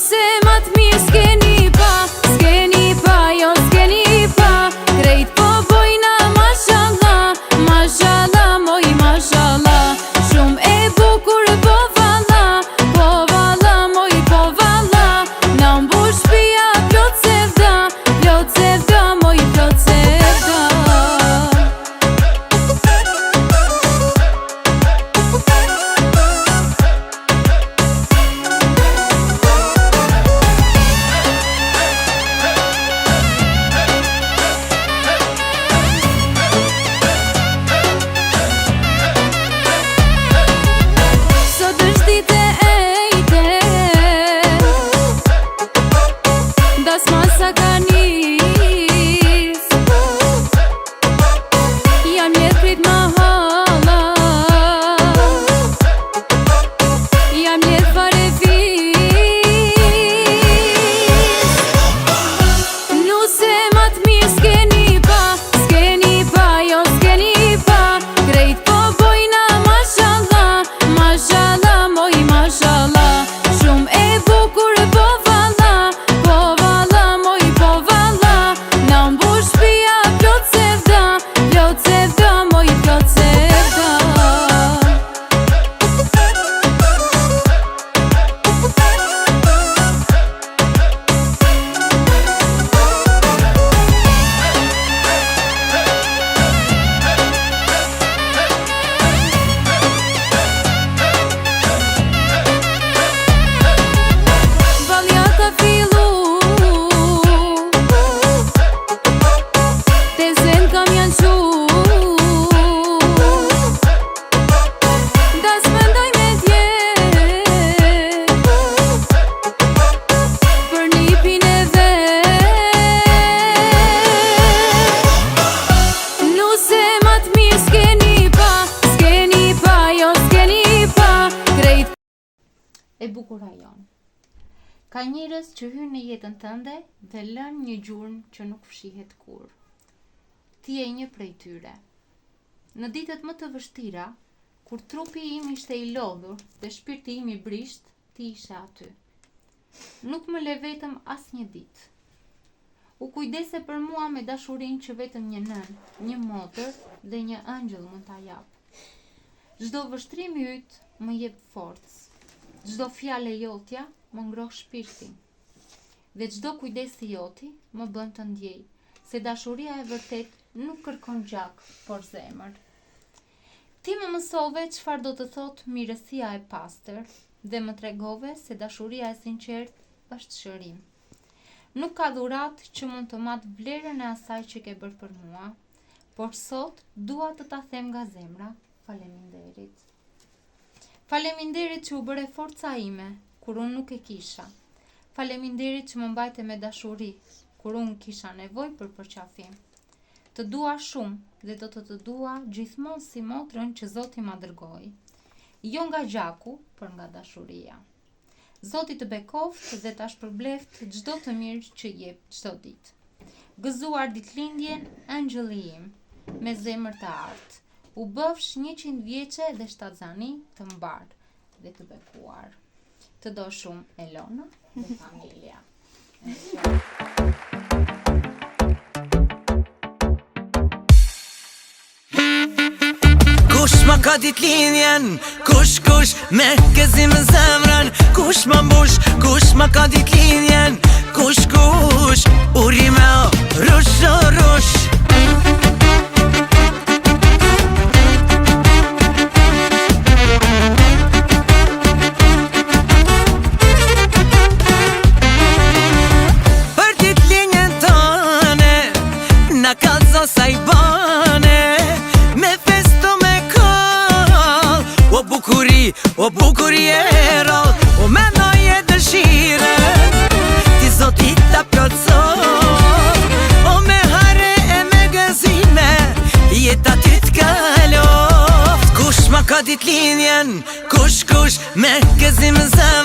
Nuse ma t'mirë s'keni pa, jo s'keni pa. Krejt po bojna mashallah, mashallah, moj mashallah. Shumë e bukur po valla, moj po valla. Na mbush shpia plot sevda, moj plot sevda. E bukura jon. Ka njerëz që hynë në jetën tënde dhe lën një gjurmë që nuk fshihet kur. Ti je një prej tyre. Në ditët më të vështira, kur trupi im ishte i lodhur dhe shpirti im i brisht, ti ishe aty. Nuk më le vetëm as një ditë. U kujdese për mua me dashurinë që vetëm një nën, një motër dhe një angjëll mund ta jap. Çdo vështrim yt më jep forcë. Çdo fjale jotja më ngroh shpirtin. Dhe çdo kujdesi joti më bën të ndjej se dashuria e vërtet nuk kërkon gjak, por zemër. Ti më mësove çfarë do të thotë mirësia e pastër dhe më tregove se dashuria e sinqertë është shërim. Nuk ka dhuratë që mund të matë vlerën e asaj që ke bërë për mua, por sot dua të ta them nga zemra, faleminderit. Faleminderit që u bëre forca ime, kur unë nuk e kisha. Faleminderit që më mbajte me dashuri, kur unë kisha nevojë për përqafim. Të dua shumë dhe do të dua gjithmonë si motrën që Zoti ma dërgoi. Jo nga gjaku, por nga dashuria. Zoti të bekoft dhe ta shpërbleft çdo të mirë që jep çdo ditë. Gëzuar ditëlindjen, angjëlli im, me zemër të artë. U bëfsh 100 vjeçe dhe shtatzani të mbarë dhe të bekuar. Të do shumë Elona dhe familja. Kush ma ka ditëlindjen, kush me gëzim në zemrën. Kush ma mbush, kush ma ka ditëlindjen, kush uri me rush. Sa i bane, me festo me kall. O bukuri e rall, o menoj e dëshire, ti Zoti ta plotëson. O me hare e me gëzime, jeta ty t'kaloft. Kush ma ka ditëlindjen, kush me gëzim në zemrën.